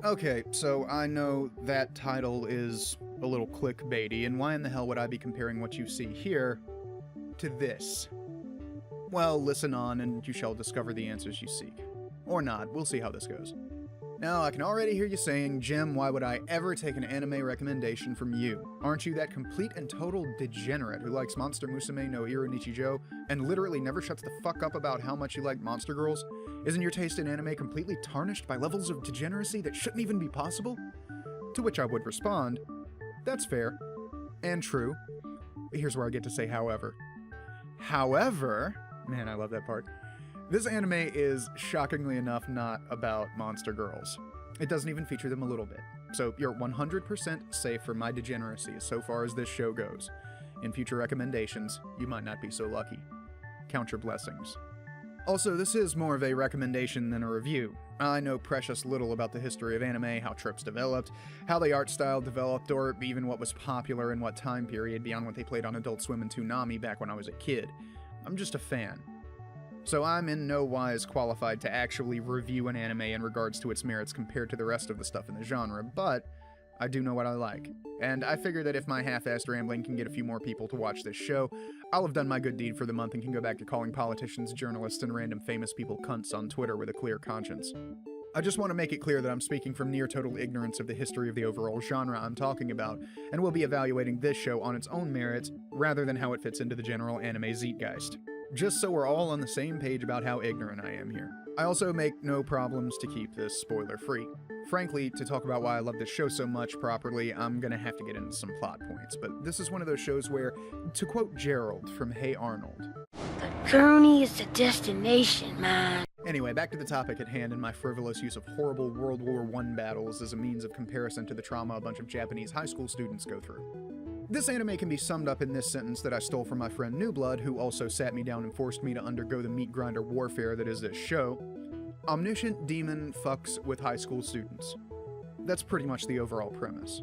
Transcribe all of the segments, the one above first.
Okay, so I know that title is a little clickbaity, and why in the hell would I be comparing what you see here to this? Well, listen on and you shall discover the answers you seek. Or not, we'll see how this goes. Now, I can already hear you saying, Jim, why would I ever take an anime recommendation from you? Aren't you that complete and total degenerate who likes Monster Musume no Ira Nichijou and literally never shuts the fuck up about how much you like Monster Girls? Isn't your taste in anime completely tarnished by levels of degeneracy that shouldn't even be possible? To which I would respond, that's fair. And true. Here's where I get to say however. However, man, I love that part. This anime is, shockingly enough, not about monster girls. It doesn't even feature them a little bit. So you're 100% safe from my degeneracy so far as this show goes. In future recommendations, you might not be so lucky. Count your blessings. Also, this is more of a recommendation than a review. I know precious little about the history of anime, how tropes developed, how the art style developed, or even what was popular in what time period beyond what they played on Adult Swim and Toonami back when I was a kid. I'm just a fan. So I'm in no wise qualified to actually review an anime in regards to its merits compared to the rest of the stuff in the genre, but I do know what I like. And I figure that if my half-assed rambling can get a few more people to watch this show, I'll have done my good deed for the month and can go back to calling politicians, journalists, and random famous people cunts on Twitter with a clear conscience. I just want to make it clear that I'm speaking from near total ignorance of the history of the overall genre I'm talking about, and will be evaluating this show on its own merits, rather than how it fits into the general anime zeitgeist. Just so we're all on the same page about how ignorant I am here. I also make no problems to keep this spoiler-free. Frankly, to talk about why I love this show so much properly, I'm gonna have to get into some plot points, but this is one of those shows where, to quote Gerald from Hey Arnold, "The journey is the destination, man." Anyway, back to the topic at hand and my frivolous use of horrible World War I battles as a means of comparison to the trauma a bunch of Japanese high school students go through. This anime can be summed up in this sentence that I stole from my friend Newblood, who also sat me down and forced me to undergo the meat grinder warfare that is this show. Omniscient demon fucks with high school students. That's pretty much the overall premise.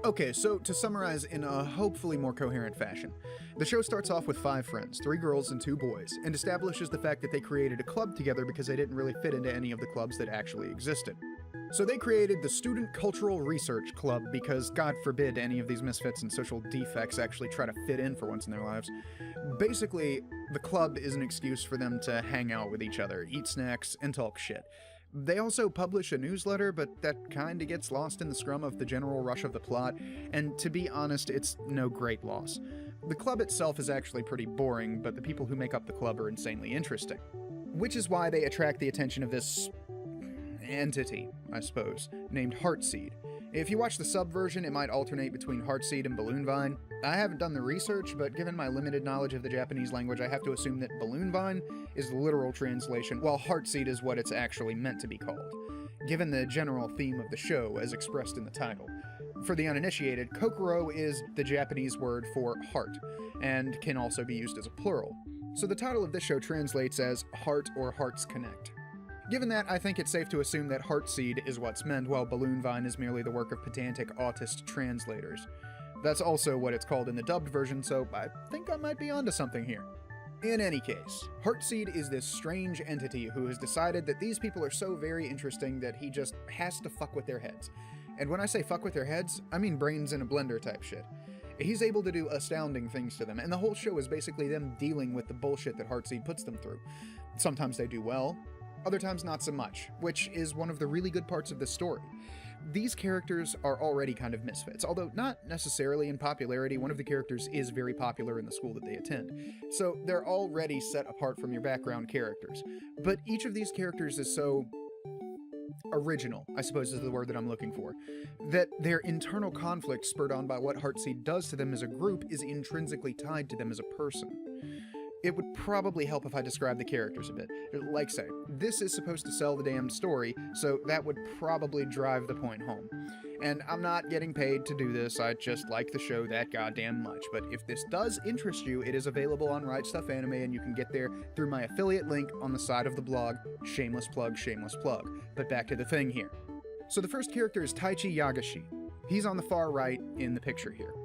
Okay, so to summarize in a hopefully more coherent fashion, the show starts off with 5 friends, 3 girls and 2 boys, and establishes the fact that they created a club together because they didn't really fit into any of the clubs that actually existed. So they created the Student Cultural Research Club because, God forbid, any of these misfits and social defects actually try to fit in for once in their lives. Basically, the club is an excuse for them to hang out with each other, eat snacks, and talk shit. They also publish a newsletter, but that kinda gets lost in the scrum of the general rush of the plot, and to be honest, it's no great loss. The club itself is actually pretty boring, but the people who make up the club are insanely interesting. Which is why they attract the attention of this entity, I suppose, named Heartseed. If you watch the sub version, it might alternate between Heartseed and Balloon Vine. I haven't done the research, but given my limited knowledge of the Japanese language, I have to assume that Balloon Vine is the literal translation, while Heartseed is what it's actually meant to be called, given the general theme of the show as expressed in the title. For the uninitiated, Kokoro is the Japanese word for heart, and can also be used as a plural. So the title of this show translates as Heart or Hearts Connect. Given that, I think it's safe to assume that Heartseed is what's meant, while Balloon Vine is merely the work of pedantic autist translators. That's also what it's called in the dubbed version, so I think I might be onto something here. In any case, Heartseed is this strange entity who has decided that these people are so very interesting that he just has to fuck with their heads. And when I say fuck with their heads, I mean brains in a blender type shit. He's able to do astounding things to them, and the whole show is basically them dealing with the bullshit that Heartseed puts them through. Sometimes they do well, other times not so much, which is one of the really good parts of this story. These characters are already kind of misfits, although not necessarily in popularity. One of the characters is very popular in the school that they attend, so they're already set apart from your background characters. But each of these characters is so original, I suppose is the word that I'm looking for, that their internal conflict spurred on by what Heartseed does to them as a group is intrinsically tied to them as a person. It would probably help if I described the characters a bit. Like say, this is supposed to sell the damned story, so that would probably drive the point home. And I'm not getting paid to do this, I just like the show that goddamn much. But if this does interest you, it is available on Right Stuff Anime, and you can get there through my affiliate link on the side of the blog. Shameless plug, shameless plug. But back to the thing here. So the first character is Taichi Yagashi. He's on the far right in the picture here.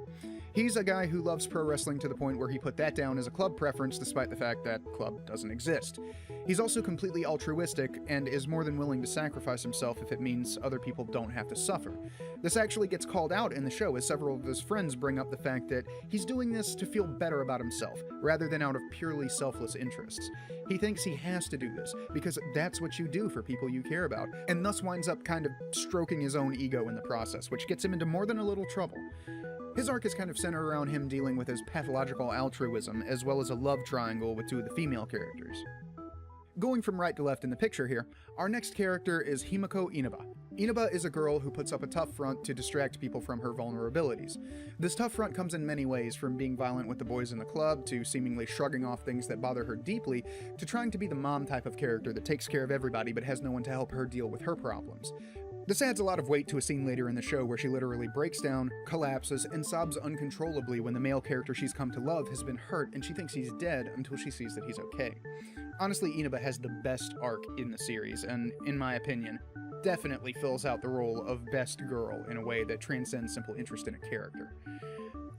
He's a guy who loves pro wrestling to the point where he put that down as a club preference despite the fact that club doesn't exist. He's also completely altruistic and is more than willing to sacrifice himself if it means other people don't have to suffer. This actually gets called out in the show as several of his friends bring up the fact that he's doing this to feel better about himself, rather than out of purely selfless interests. He thinks he has to do this, because that's what you do for people you care about, and thus winds up kind of stroking his own ego in the process, which gets him into more than a little trouble. His arc is kind of centered around him dealing with his pathological altruism, as well as a love triangle with two of the female characters. Going from right to left in the picture here, our next character is Himiko Inaba. Inaba is a girl who puts up a tough front to distract people from her vulnerabilities. This tough front comes in many ways, from being violent with the boys in the club, to seemingly shrugging off things that bother her deeply, to trying to be the mom type of character that takes care of everybody but has no one to help her deal with her problems. This adds a lot of weight to a scene later in the show where she literally breaks down, collapses, and sobs uncontrollably when the male character she's come to love has been hurt and she thinks he's dead until she sees that he's okay. Honestly, Inaba has the best arc in the series, and in my opinion, definitely fills out the role of best girl in a way that transcends simple interest in a character.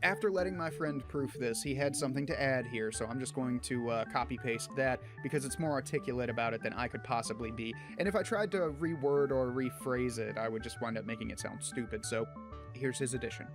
After letting my friend proof this, he had something to add here, so I'm just going to copy-paste that, because it's more articulate about it than I could possibly be, and if I tried to reword or rephrase it, I would just wind up making it sound stupid, so here's his addition.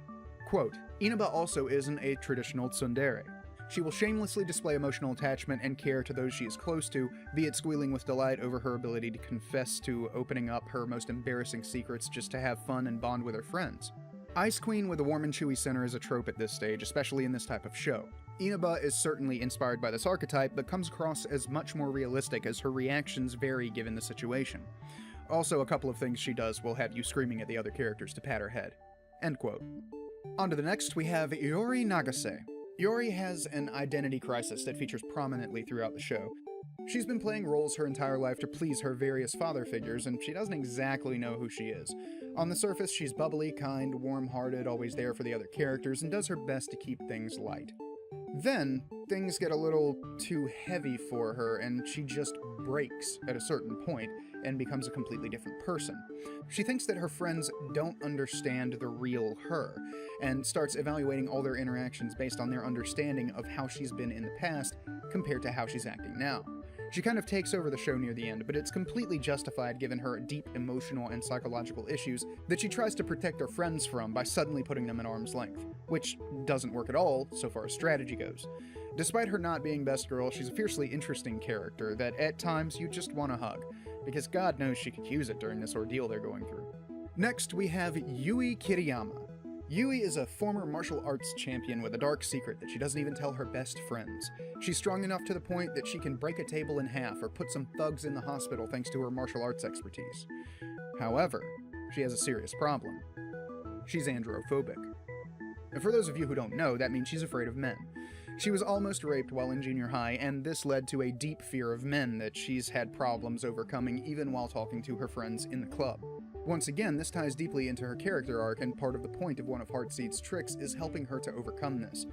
Quote, Inaba also isn't a traditional tsundere. She will shamelessly display emotional attachment and care to those she is close to, be it squealing with delight over her ability to confess to opening up her most embarrassing secrets just to have fun and bond with her friends. Ice Queen with a warm and chewy center is a trope at this stage, especially in this type of show. Inaba is certainly inspired by this archetype, but comes across as much more realistic as her reactions vary given the situation. Also, a couple of things she does will have you screaming at the other characters to pat her head. End quote. On to the next, we have Iori Nagase. Iori has an identity crisis that features prominently throughout the show. She's been playing roles her entire life to please her various father figures, and she doesn't exactly know who she is. On the surface, she's bubbly, kind, warm-hearted, always there for the other characters, and does her best to keep things light. Then, things get a little too heavy for her, and she just breaks at a certain point and becomes a completely different person. She thinks that her friends don't understand the real her, and starts evaluating all their interactions based on their understanding of how she's been in the past compared to how she's acting now. She kind of takes over the show near the end, but it's completely justified given her deep emotional and psychological issues that she tries to protect her friends from by suddenly putting them at arm's length, which doesn't work at all so far as strategy goes. Despite her not being best girl, she's a fiercely interesting character that at times you just want to hug, because God knows she could use it during this ordeal they're going through. Next, we have Yui Kiriyama. Yui is a former martial arts champion with a dark secret that she doesn't even tell her best friends. She's strong enough to the point that she can break a table in half or put some thugs in the hospital thanks to her martial arts expertise. However, she has a serious problem. She's androphobic. And for those of you who don't know, that means she's afraid of men. She was almost raped while in junior high, and this led to a deep fear of men that she's had problems overcoming even while talking to her friends in the club. Once again, this ties deeply into her character arc, and part of the point of one of Heartseed's tricks is helping her to overcome this.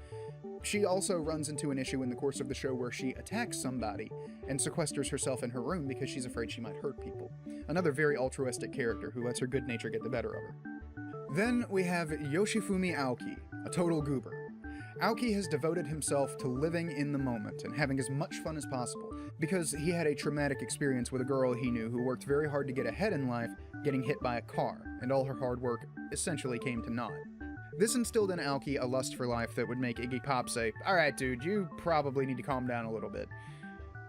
She also runs into an issue in the course of the show where she attacks somebody and sequesters herself in her room because she's afraid she might hurt people. Another very altruistic character who lets her good nature get the better of her. Then we have Yoshifumi Aoki, a total goober. Aoki has devoted himself to living in the moment and having as much fun as possible, because he had a traumatic experience with a girl he knew who worked very hard to get ahead in life, getting hit by a car, and all her hard work essentially came to naught. This instilled in Aoki a lust for life that would make Iggy Pop say, "Alright dude, you probably need to calm down a little bit."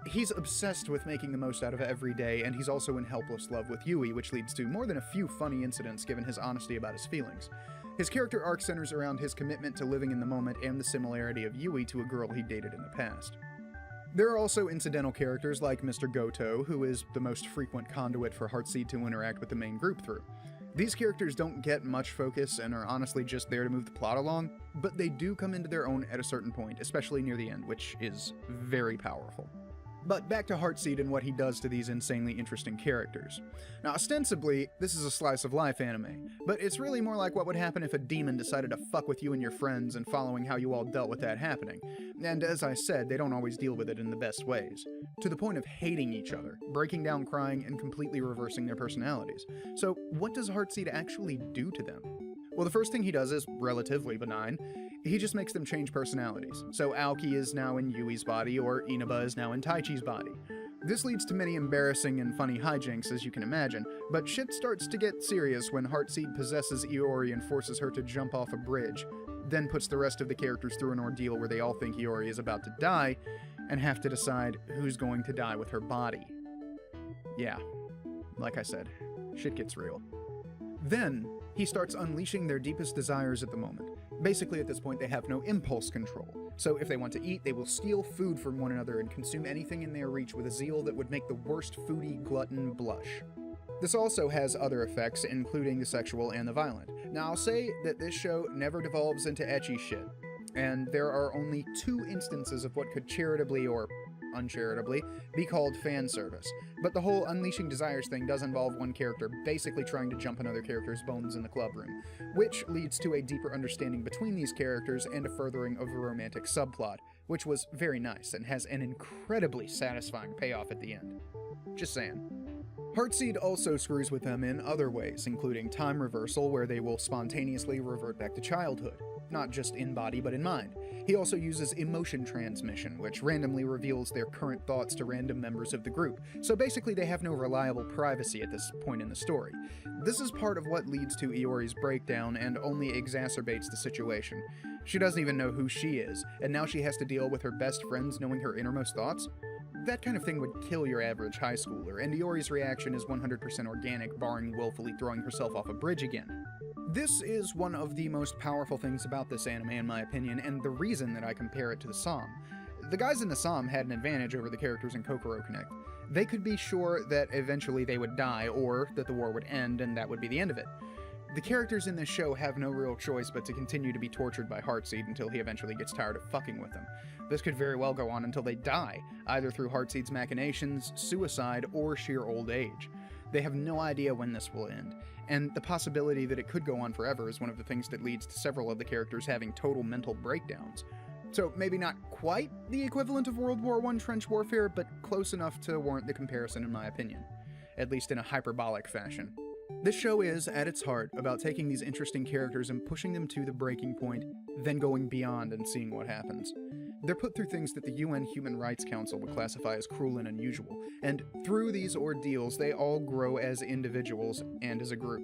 He's obsessed with making the most out of every day, and he's also in helpless love with Yui, which leads to more than a few funny incidents given his honesty about his feelings. His character arc centers around his commitment to living in the moment and the similarity of Yui to a girl he dated in the past. There are also incidental characters like Mr. Goto, who is the most frequent conduit for Heartseed to interact with the main group through. These characters don't get much focus and are honestly just there to move the plot along, but they do come into their own at a certain point, especially near the end, which is very powerful. But back to Heartseed and what he does to these insanely interesting characters. Now, ostensibly, this is a slice of life anime, but it's really more like what would happen if a demon decided to fuck with you and your friends and following how you all dealt with that happening. And as I said, they don't always deal with it in the best ways, to the point of hating each other, breaking down crying, and completely reversing their personalities. So what does Heartseed actually do to them? Well, the first thing he does is relatively benign. He just makes them change personalities. So Aoki is now in Yui's body, or Inaba is now in Taichi's body. This leads to many embarrassing and funny hijinks, as you can imagine, but shit starts to get serious when Heartseed possesses Iori and forces her to jump off a bridge, then puts the rest of the characters through an ordeal where they all think Iori is about to die, and have to decide who's going to die with her body. Yeah, like I said, shit gets real. Then, he starts unleashing their deepest desires at the moment. Basically, at this point, they have no impulse control. So if they want to eat, they will steal food from one another and consume anything in their reach with a zeal that would make the worst foodie glutton blush. This also has other effects, including the sexual and the violent. Now, I'll say that this show never devolves into ecchi shit, and there are only 2 instances of what could charitably or uncharitably be called fan service. But the whole unleashing desires thing does involve one character basically trying to jump another character's bones in the club room, which leads to a deeper understanding between these characters and a furthering of the romantic subplot, which was very nice and has an incredibly satisfying payoff at the end. Just saying. Heartseed also screws with them in other ways, including time reversal, where they will spontaneously revert back to childhood, not just in body but in mind. He also uses emotion transmission, which randomly reveals their current thoughts to random members of the group, so basically they have no reliable privacy at this point in the story. This is part of what leads to Iori's breakdown and only exacerbates the situation. She doesn't even know who she is, and now she has to deal with her best friends knowing her innermost thoughts? That kind of thing would kill your average high schooler, and Iori's reaction is 100% organic, barring willfully throwing herself off a bridge again. This is one of the most powerful things about this anime in my opinion, and the reason that I compare it to the Psalm. The guys in the Psalm had an advantage over the characters in Kokoro Connect. They could be sure that eventually they would die, or that the war would end and that would be the end of it. The characters in this show have no real choice but to continue to be tortured by Heartseed until he eventually gets tired of fucking with them. This could very well go on until they die, either through Heartseed's machinations, suicide, or sheer old age. They have no idea when this will end, and the possibility that it could go on forever is one of the things that leads to several of the characters having total mental breakdowns. So maybe not quite the equivalent of World War I trench warfare, but close enough to warrant the comparison in my opinion, at least in a hyperbolic fashion. This show is, at its heart, about taking these interesting characters and pushing them to the breaking point, then going beyond and seeing what happens. They're put through things that the UN Human Rights Council would classify as cruel and unusual, and through these ordeals, they all grow as individuals and as a group.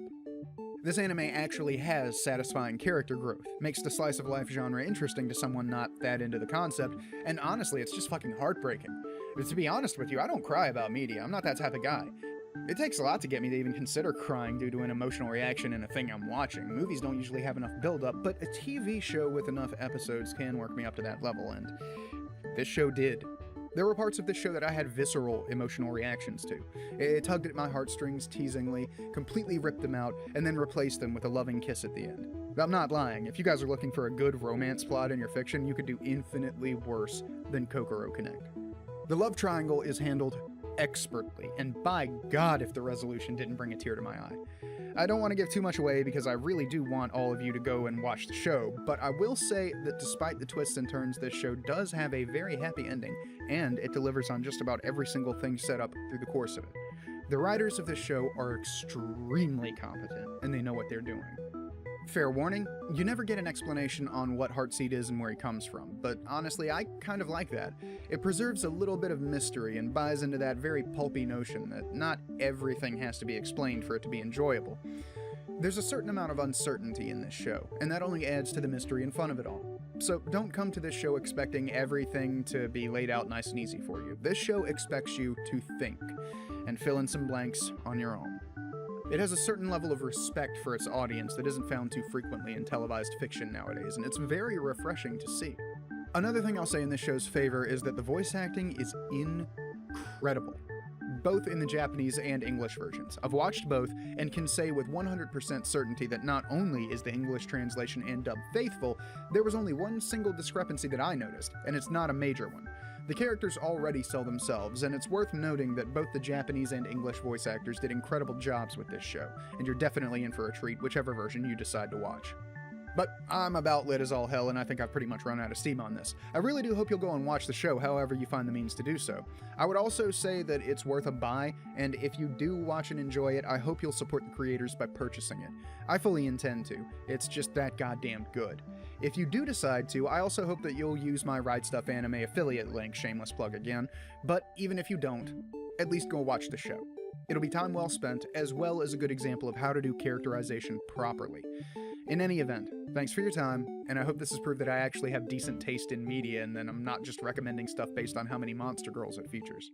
This anime actually has satisfying character growth, makes the slice of life genre interesting to someone not that into the concept, and honestly, it's just fucking heartbreaking. But to be honest with you, I don't cry about media, I'm not that type of guy. It takes a lot to get me to even consider crying due to an emotional reaction in a thing I'm watching. Movies don't usually have enough build-up, but a TV show with enough episodes can work me up to that level, and this show did. There were parts of this show that I had visceral emotional reactions to. It tugged at my heartstrings teasingly, completely ripped them out, and then replaced them with a loving kiss at the end. I'm not lying. If you guys are looking for a good romance plot in your fiction, you could do infinitely worse than Kokoro Connect. The love triangle is handled expertly, and by God if the resolution didn't bring a tear to my eye. I don't want to give too much away because I really do want all of you to go and watch the show, but I will say that despite the twists and turns, this show does have a very happy ending, and it delivers on just about every single thing set up through the course of it. The writers of this show are extremely competent, and they know what they're doing. Fair warning, you never get an explanation on what Heartseed is and where he comes from, but honestly, I kind of like that. It preserves a little bit of mystery and buys into that very pulpy notion that not everything has to be explained for it to be enjoyable. There's a certain amount of uncertainty in this show, and that only adds to the mystery and fun of it all. So don't come to this show expecting everything to be laid out nice and easy for you. This show expects you to think, and fill in some blanks on your own. It has a certain level of respect for its audience that isn't found too frequently in televised fiction nowadays, and it's very refreshing to see. Another thing I'll say in this show's favor is that the voice acting is incredible, both in the Japanese and English versions. I've watched both and can say with 100% certainty that not only is the English translation and dub faithful, there was only one single discrepancy that I noticed, and it's not a major one. The characters already sell themselves, and it's worth noting that both the Japanese and English voice actors did incredible jobs with this show, and you're definitely in for a treat whichever version you decide to watch. But I'm about lit as all hell, and I think I've pretty much run out of steam on this. I really do hope you'll go and watch the show however you find the means to do so. I would also say that it's worth a buy, and if you do watch and enjoy it, I hope you'll support the creators by purchasing it. I fully intend to. It's just that goddamn good. If you do decide to, I also hope that you'll use my Ride Stuff Anime affiliate link, shameless plug again, but even if you don't, at least go watch the show. It'll be time well spent, as well as a good example of how to do characterization properly. In any event, thanks for your time, and I hope this has proved that I actually have decent taste in media and that I'm not just recommending stuff based on how many monster girls it features.